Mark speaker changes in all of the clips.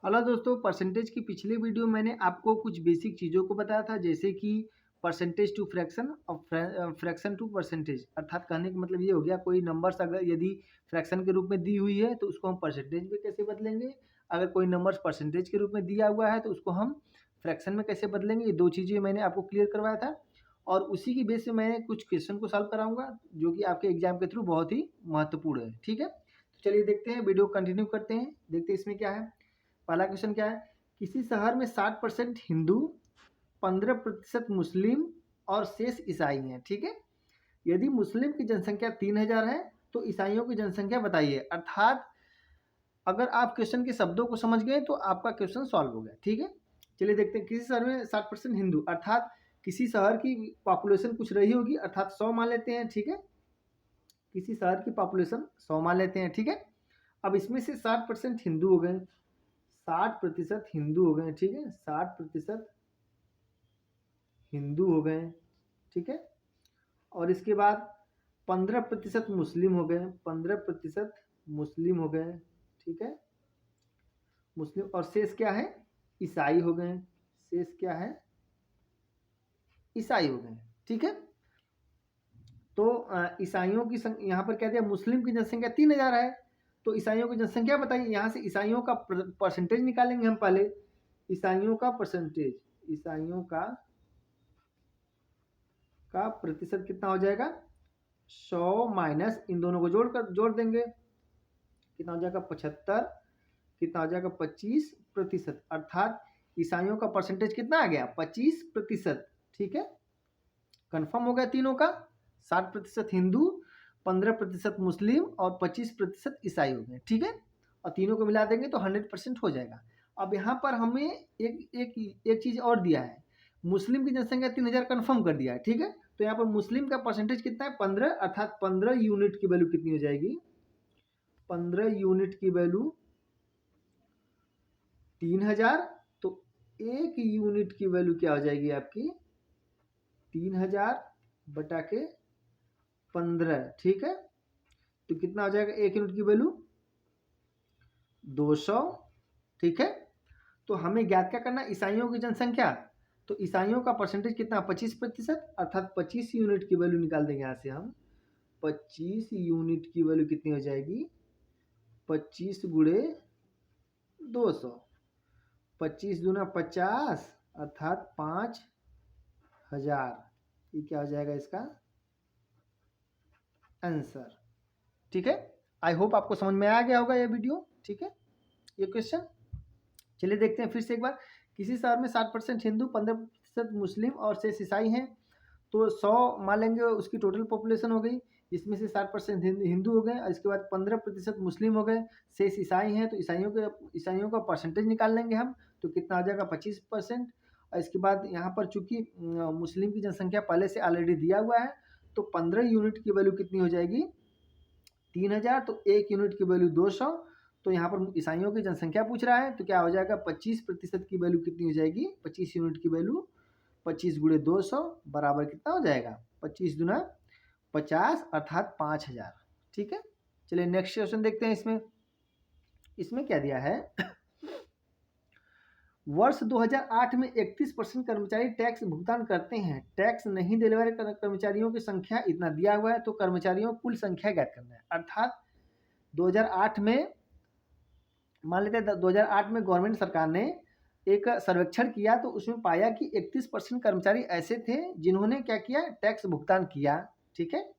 Speaker 1: Hello दोस्तों, percentage की पिछले वीडियो मैंने आपको कुछ बेसिक चीज़ों को बताया था, जैसे कि परसेंटेज टू फ्रैक्शन और फ्रैक्शन टू परसेंटेज। अर्थात कहने का मतलब ये हो गया, कोई नंबर्स अगर यदि फ्रैक्शन के रूप में दी हुई है तो उसको हम परसेंटेज में कैसे बदलेंगे, अगर कोई नंबर्स परसेंटेज के रूप में दिया हुआ है तो उसको हम फ्रैक्शन में कैसे बदलेंगे। ये दो चीज़ें मैंने आपको क्लियर करवाया था और उसी की बेस से मैं कुछ क्वेश्चन को सॉल्व कराऊंगा जो कि आपके एग्जाम के थ्रू बहुत ही महत्वपूर्ण है। ठीक है, तो चलिए देखते हैं, वीडियो कंटिन्यू करते हैं, देखते हैं इसमें क्या है। पहला क्वेश्चन क्या है, किसी शहर में 60% हिंदू, 15% मुस्लिम और शेष ईसाई हैं। ठीक है, यदि मुस्लिम की जनसंख्या 3000 है तो ईसाइयों की जनसंख्या बताइए। अर्थात अगर आप क्वेश्चन के शब्दों को समझ गए तो आपका क्वेश्चन सॉल्व हो गया। ठीक है, चलिए देखते हैं। किसी शहर में 60% हिंदू, अर्थात किसी शहर की पॉपुलेशन कुछ रही होगी, अर्थात 100 मान लेते हैं। ठीक है, किसी शहर की पॉपुलेशन 100 मान लेते हैं। ठीक है, अब इसमें से 60% हिंदू हो गए, 60% हिंदू हो गए। ठीक है, 60% हिंदू हो गए। ठीक है, और इसके बाद 15% मुस्लिम हो गए, 15% मुस्लिम हो गए। ठीक है, मुस्लिम, और शेष क्या है, ईसाई हो गए। शेष क्या है, ईसाई हो गए। ठीक है, तो ईसाइयों की यहाँ पर क्या दिया, मुस्लिम की जनसंख्या 3000 है तो ईसाइयों की जनसंख्या बताइए। यहाँ से ईसाइयों का परसेंटेज निकालेंगे हम पहले। ईसाइयों का परसेंटेज, ईसाइयों का प्रतिशत कितना हो जाएगा, 100 माइनस इन दोनों को जोड़ देंगे, कितना हो जाएगा 75, कितना हो जाएगा 25%। अर्थात ईसाइयों का परसेंटेज कितना आ गया, 25%। ठीक है, कंफर्म हो गया तीनों का, 60% हिंदू, 15% मुस्लिम और 25% ईसाई हो गए। ठीक है, और तीनों को मिला देंगे तो 100% हो जाएगा। अब यहाँ पर हमें एक चीज़ और दिया है, मुस्लिम की जनसंख्या 3000 कन्फर्म कर दिया है। ठीक है, तो यहाँ पर मुस्लिम का परसेंटेज कितना है, 15, अर्थात 15 यूनिट की वैल्यू कितनी हो जाएगी, 15 यूनिट की वैल्यू 3000। तो एक यूनिट की वैल्यू क्या हो जाएगी आपकी, 3000 बटा के 15। ठीक है, तो कितना हो जाएगा, एक यूनिट की वैल्यू 200। ठीक है, तो हमें ज्ञात क्या करना, ईसाइयों की जनसंख्या। तो ईसाइयों का परसेंटेज कितना, 25%, अर्थात 25 यूनिट की वैल्यू निकाल देंगे यहाँ से हम। 25 यूनिट की वैल्यू कितनी हो जाएगी, 25 गुणे 200, 25 दूना 50, अर्थात 5000। ये क्या हो जाएगा इसका आंसर। ठीक है, आई होप आपको समझ में आ गया होगा ये वीडियो। ठीक है, ये क्वेश्चन, चलिए देखते हैं फिर से एक बार। किसी शहर में 60% हिंदू, 15% मुस्लिम और शेष ईसाई हैं, तो 100 मान लेंगे उसकी टोटल पॉपुलेशन हो गई। इसमें से 60% हिंदू हो गए और इसके बाद 15% मुस्लिम हो गए, शेष ईसाई हैं, तो ईसाइयों का परसेंटेज निकाल लेंगे हम। तो कितना आ जाएगा, 25%। और इसके बाद यहाँ पर चूंकि मुस्लिम की जनसंख्या पहले से ऑलरेडी दिया हुआ है, तो 15 यूनिट की वैल्यू कितनी हो जाएगी, 3000। तो एक यूनिट की वैल्यू 200। तो यहाँ पर ईसाइयों की जनसंख्या पूछ रहा है, तो क्या हो जाएगा, 25% की वैल्यू कितनी हो जाएगी, 25 यूनिट की वैल्यू 25 गुणे 200 बराबर कितना हो जाएगा, 25 दुना 50, अर्थात 5000। ठीक है, चलिए नेक्स्ट क्वेश्चन देखते हैं। इसमें क्या दिया है, वर्ष 2008 में 31% कर्मचारी टैक्स भुगतान करते हैं, टैक्स नहीं देने वाले कर्मचारियों की संख्या इतना दिया हुआ है, तो कर्मचारियों कुल संख्या ज्ञात करना है। अर्थात 2008 में, मान लेते हैं 2008 में गवर्नमेंट सरकार ने एक सर्वेक्षण किया, तो उसमें पाया कि 31% कर्मचारी ऐसे थे जिन्होंने क्या किया, टैक्स भुगतान किया। ठीक है,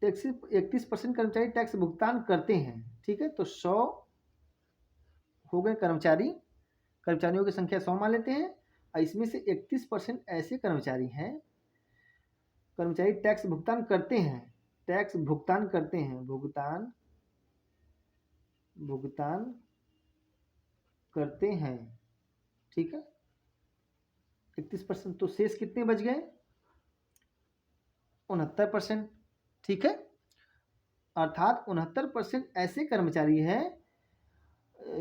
Speaker 1: 31% कर्मचारी टैक्स भुगतान करते हैं। ठीक है, तो 100 हो गए कर्मचारियों की संख्या 100 मान लेते हैं, और इसमें से 31% ऐसे कर्मचारी हैं, कर्मचारी टैक्स भुगतान करते हैं, टैक्स भुगतान करते हैं, भुगतान करते हैं। ठीक है, 31%, तो शेष कितने बच गए, 69%। ठीक है, अर्थात 69% ऐसे कर्मचारी हैं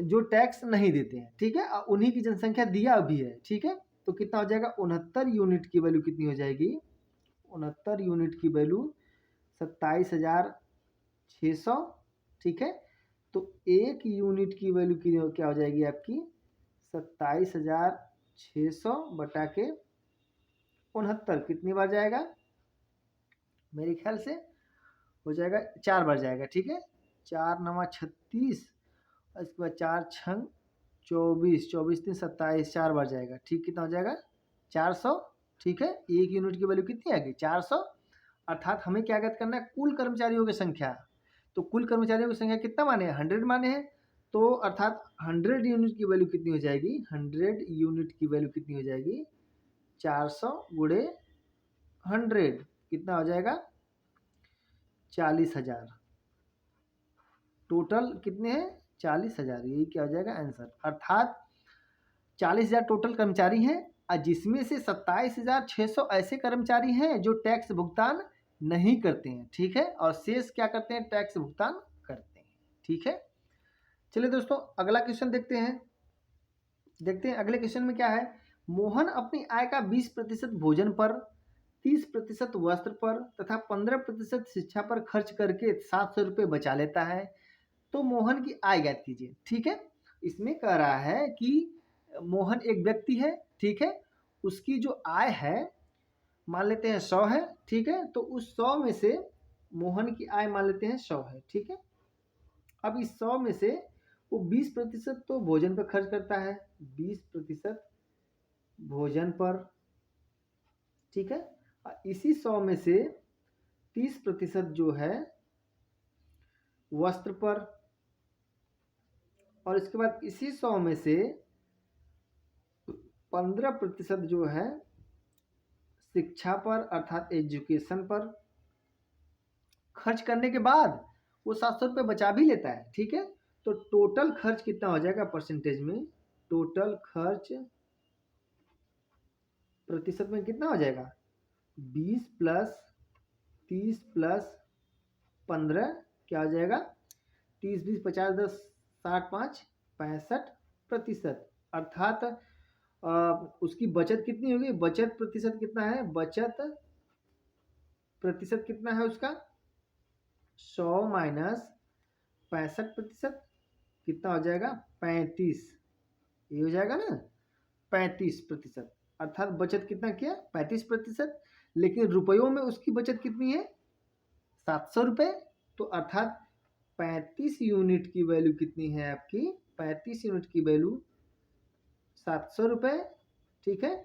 Speaker 1: जो टैक्स नहीं देते हैं। ठीक है, उन्हीं की जनसंख्या दिया भी है। ठीक है, तो कितना हो जाएगा, 69 यूनिट की वैल्यू कितनी हो जाएगी, 69 यूनिट की वैल्यू 27,600। ठीक है, तो 1 यूनिट की वैल्यू की क्या हो जाएगी आपकी 27,600 बटा के 69 कितनी बार जाएगा, मेरे ख्याल से हो जाएगा 4 बार जाएगा। ठीक है, 4 नवा 36, इसके बाद 4 छंग 24, 24 3 27, 4 बार जाएगा। ठीक, कितना हो जाएगा 400। ठीक है, 1 यूनिट की वैल्यू कितनी आ गई 400। अर्थात हमें क्या ज्ञात करना है, कुल कर्मचारियों की संख्या। तो कुल कर्मचारियों की संख्या कितना माने हैं, 100 माने हैं। तो अर्थात 100 यूनिट की वैल्यू कितनी हो जाएगी, 100 यूनिट की वैल्यू कितनी हो जाएगी 400 गुणे 100 कितना हो जाएगा 40,000। टोटल कितने हैं 40,000, यही क्या हो जाएगा आंसर। अर्थात 40,000 टोटल कर्मचारी हैं और जिसमें से 27,600 ऐसे कर्मचारी हैं जो टैक्स भुगतान नहीं करते हैं। ठीक है, और शेष क्या करते हैं, टैक्स भुगतान करते हैं। ठीक है, चलिए दोस्तों अगला क्वेश्चन देखते हैं। अगले क्वेश्चन में क्या है, मोहन अपनी आय का 20% भोजन पर, 30% वस्त्र पर तथा 15% शिक्षा पर खर्च करके 700 रुपये बचा लेता है। तो मोहन की आय ज्ञात कीजिए। ठीक है, इसमें कह रहा है कि मोहन एक व्यक्ति है। ठीक है, उसकी जो आय है मान लेते हैं 100 है। ठीक है, तो उस 100 में से मोहन की आय मान लेते हैं 100 है। ठीक है, अब इस 100 में से वो 20% तो भोजन पर खर्च करता है, 20% भोजन पर। ठीक है, इसी 100 में से 30% जो है वस्त्र पर, और इसके बाद इसी 100 में से 15% जो है शिक्षा पर अर्थात एजुकेशन पर खर्च करने के बाद वो 700 रुपये बचा भी लेता है। ठीक है, तो टोटल खर्च कितना हो जाएगा परसेंटेज में, टोटल खर्च प्रतिशत में कितना हो जाएगा 20 प्लस 30 प्लस 15 क्या हो जाएगा 30 20 50 10 60 5 65%। अर्थात उसकी बचत कितनी होगी, बचत प्रतिशत कितना है, बचत प्रतिशत कितना है उसका 100 माइनस 65% कितना हो जाएगा 35, ये हो जाएगा ना 35%। अर्थात बचत कितना किया 35%, लेकिन रुपयों में उसकी बचत कितनी है 700 रुपये। तो अर्थात 35 यूनिट की वैल्यू कितनी है आपकी, 35 यूनिट की वैल्यू 700 रुपये। ठीक है,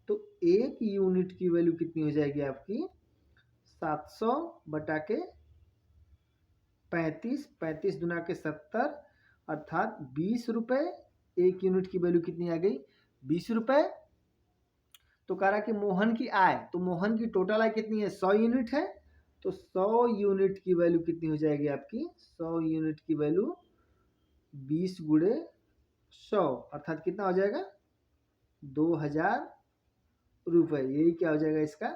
Speaker 1: तो 1 यूनिट की वैल्यू कितनी हो जाएगी आपकी 700 बटा के 35, 35 दुना के 70, अर्थात 20 रुपये। 1 यूनिट की वैल्यू कितनी आ गई 20 रुपये। तो कह रहा कि मोहन की आय, तो मोहन की टोटल आय कितनी है 100 यूनिट है। तो 100 यूनिट की वैल्यू कितनी हो जाएगी आपकी, 100 यूनिट की वैल्यू 20 गुणे 100, अर्थात कितना हो जाएगा 2000 रुपये। यही क्या हो जाएगा इसका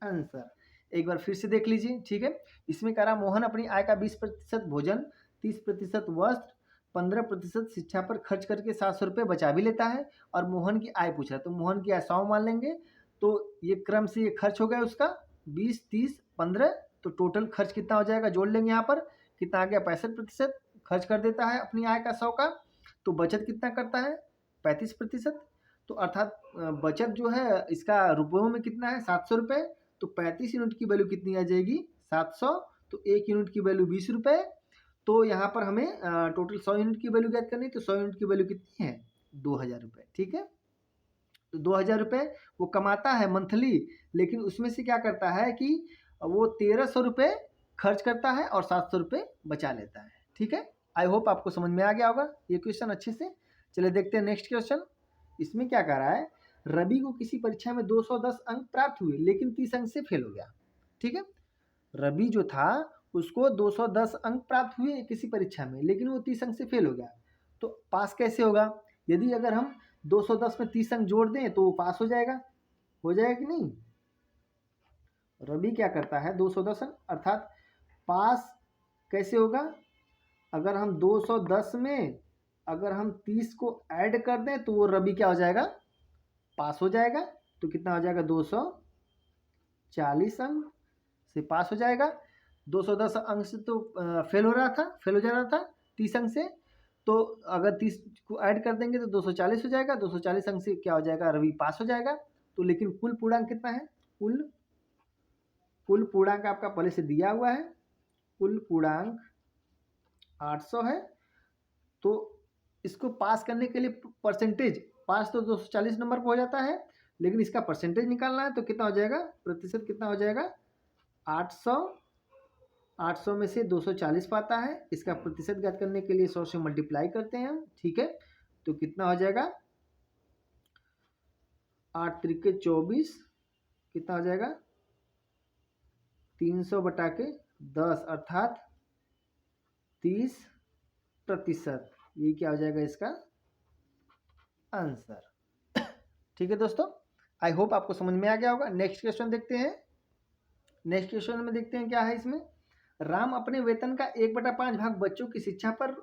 Speaker 1: आंसर। एक बार फिर से देख लीजिए। ठीक है, इसमें कह रहा मोहन अपनी आय का 20% भोजन, 30% वस्त्र, 15% शिक्षा पर खर्च करके 700 रुपये बचा भी लेता है। और मोहन की आय पूछा, तो मोहन की आय 100 मान लेंगे। तो ये क्रम से ये खर्च हो गया उसका 20 30 15, तो टोटल खर्च कितना हो जाएगा जोड़ लेंगे यहाँ पर, कितना आ गया 65% खर्च कर देता है अपनी आय का 100 का। तो बचत कितना करता है 35%। तो अर्थात बचत जो है इसका रुपयों में कितना है 700 रुपये। तो 35 यूनिट की वैल्यू कितनी आ जाएगी 700। तो 1 यूनिट की वैल्यू 20 रुपये। तो यहाँ पर हमें टोटल 100 यूनिट की वैल्यू ज्ञात करनी है। तो 100 यूनिट की वैल्यू कितनी है 2000 रुपये। ठीक है, तो 2000 रुपये वो कमाता है मंथली, लेकिन उसमें से क्या करता है कि वो 1300 रुपये खर्च करता है और 700 रुपये बचा लेता है। ठीक है, आई होप आपको समझ में आ गया होगा ये क्वेश्चन अच्छे से। चलिए देखते हैं नेक्स्ट क्वेश्चन। इसमें क्या कह रहा है, रवि को किसी परीक्षा में 210 अंक प्राप्त हुए लेकिन 30 अंक से फेल हो गया। ठीक है, रवि जो था उसको 210 अंक प्राप्त हुए किसी परीक्षा में, लेकिन वो 30 अंक से फेल हो गया। तो पास कैसे होगा, यदि अगर हम 210 में 30 अंक जोड़ दें तो वो पास हो जाएगा कि नहीं। रवि क्या करता है 210 अंक, अर्थात पास कैसे होगा, अगर हम 210 में अगर हम 30 को ऐड कर दें तो वो रवि क्या हो जाएगा पास हो जाएगा। तो कितना हो जाएगा 240 अंक से पास हो जाएगा। 210 अंक से तो फेल हो जा रहा था, 30 अंक से, तो अगर 30 को ऐड कर देंगे तो 240 हो जाएगा, 240 अंक से क्या हो जाएगा, रवि पास हो जाएगा। तो लेकिन कुल पूर्णांक कितना है, कुल पूर्णांक आपका पहले से दिया हुआ है, कुल पूर्णांक 800 है। तो इसको पास करने के लिए परसेंटेज, पास तो 240 नंबर पर हो जाता है, लेकिन इसका परसेंटेज निकालना है तो कितना हो जाएगा, प्रतिशत कितना हो जाएगा, 800, 800 में से 240 पाता है, इसका प्रतिशत ज्ञात करने के लिए 100 से मल्टीप्लाई करते हैं हम, ठीक है। तो कितना हो जाएगा, 8 त्रिके 24, कितना हो जाएगा, 300/10 अर्थात 30%। ये क्या हो जाएगा इसका आंसर। ठीक है दोस्तों, आई होप आपको समझ में आ गया होगा। नेक्स्ट क्वेश्चन देखते हैं। नेक्स्ट क्वेश्चन में देखते हैं क्या है इसमें। राम अपने वेतन का 1/5 भाग बच्चों की शिक्षा पर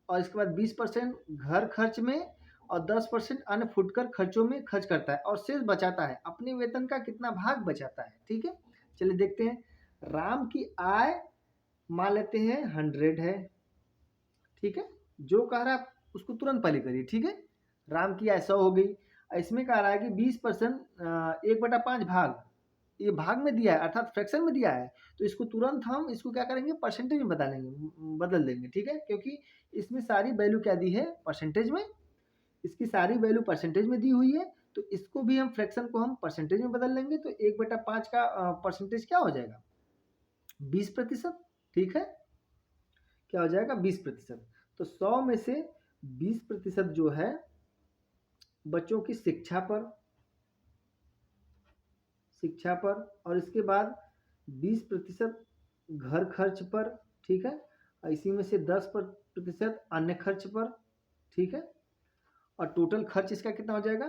Speaker 1: और इसके बाद 20% घर खर्च में और 10% अन्य फुटकर खर्चों में खर्च करता है और शेष बचाता है। अपने वेतन का कितना भाग बचाता है, ठीक है। चलिए देखते हैं। राम की आय मान लेते हैं 100 है, ठीक है। जो कह रहा है उसको तुरंत पहले करिए, ठीक है। राम की आय 100 हो गई, इसमें कह रहा है कि 20% 1/5 भाग, ये भाग में दिया है अर्थात फ्रैक्शन में दिया है, तो इसको तुरंत हम इसको क्या करेंगे, परसेंटेज में बदल देंगे, ठीक है। क्योंकि इसमें सारी वैल्यू क्या दी है, परसेंटेज में, इसकी सारी वैल्यू परसेंटेज में दी हुई है, तो इसको भी हम फ्रैक्शन को हम परसेंटेज में बदल लेंगे। तो 1/5 का परसेंटेज क्या हो जाएगा, 20%, ठीक है। क्या हो जाएगा, 20%। तो 100 में से 20% जो है बच्चों की शिक्षा पर और इसके बाद 20% घर खर्च पर, ठीक है। और इसी में से 10% अन्य खर्च पर, ठीक है। और टोटल खर्च इसका कितना हो जाएगा,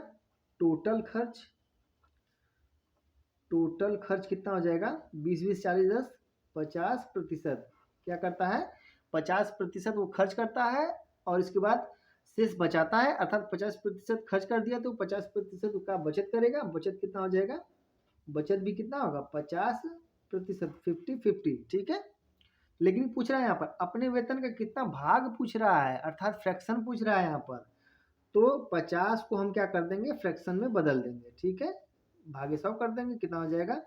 Speaker 1: टोटल खर्च कितना हो जाएगा, 20 20 40 10 50%। क्या करता है, 50% वो खर्च करता है और इसके बाद शेष बचाता है, अर्थात 50% खर्च कर दिया तो 50% का बचत करेगा। बचत कितना हो जाएगा, बचत भी कितना होगा, 50%, 50-50, ठीक है। लेकिन पूछ रहा है यहाँ पर अपने वेतन का कितना भाग पूछ रहा है, अर्थात फ्रैक्शन पूछ रहा है यहाँ पर। तो 50 को हम क्या कर देंगे, फ्रैक्शन में बदल देंगे, ठीक है। भागे 100 कर देंगे, कितना हो जाएगा,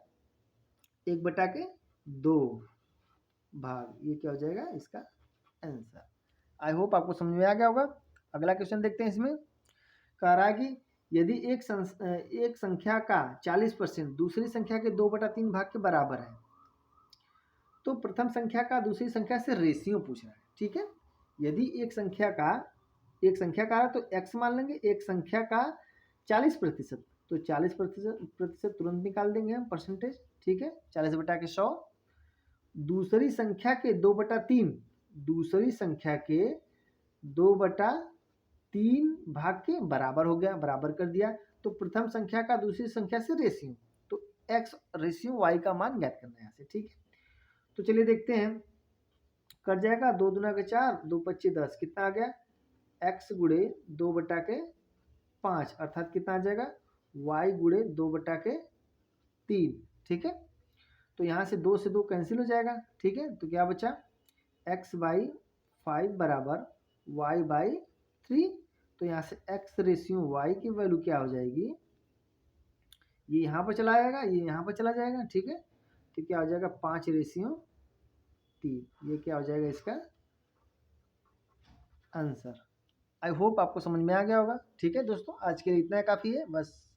Speaker 1: 1/2 भाग, ये क्या हो जाएगा इसका आंसर। आई होप आपको समझ में आ गया होगा। अगला क्वेश्चन देखते हैं। इसमें कह रहा है कि यदि एक संख्या का 40% दूसरी संख्या के 2/3 भाग के बराबर है, तो प्रथम संख्या का दूसरी संख्या से रेशियो पूछ रहा है, ठीक है। यदि एक संख्या का है तो x मान लेंगे, एक संख्या का 40%, तो 40% तुरंत निकाल देंगे हम परसेंटेज, ठीक है। 40/100 दूसरी संख्या के 2/3, दूसरी संख्या के 2/3 भाग के बराबर हो गया, बराबर कर दिया। तो प्रथम संख्या का दूसरी संख्या से रेशियो, तो x रेशियो y का मान ज्ञात करना है यहाँ से, ठीक है। तो चलिए देखते हैं, कट जाएगा, 2 दूना के 4, 2 पच्ची 10, कितना आ गया, x गुड़े 2/5 अर्थात कितना आ जाएगा, y गुड़े 2/3, ठीक है। तो यहाँ से 2 से 2 कैंसिल हो जाएगा, ठीक है। तो क्या बचा, x/5 बराबर y/3। तो यहाँ से x रेशियो y की वैल्यू क्या हो जाएगी, ये यहाँ पर चला जाएगा, ये यहाँ पर चला जाएगा, ठीक है। तो क्या हो जाएगा, 5/3, ये क्या हो जाएगा इसका आंसर। आई होप आपको समझ में आ गया होगा, ठीक है दोस्तों। आज के लिए इतना काफ़ी है, बस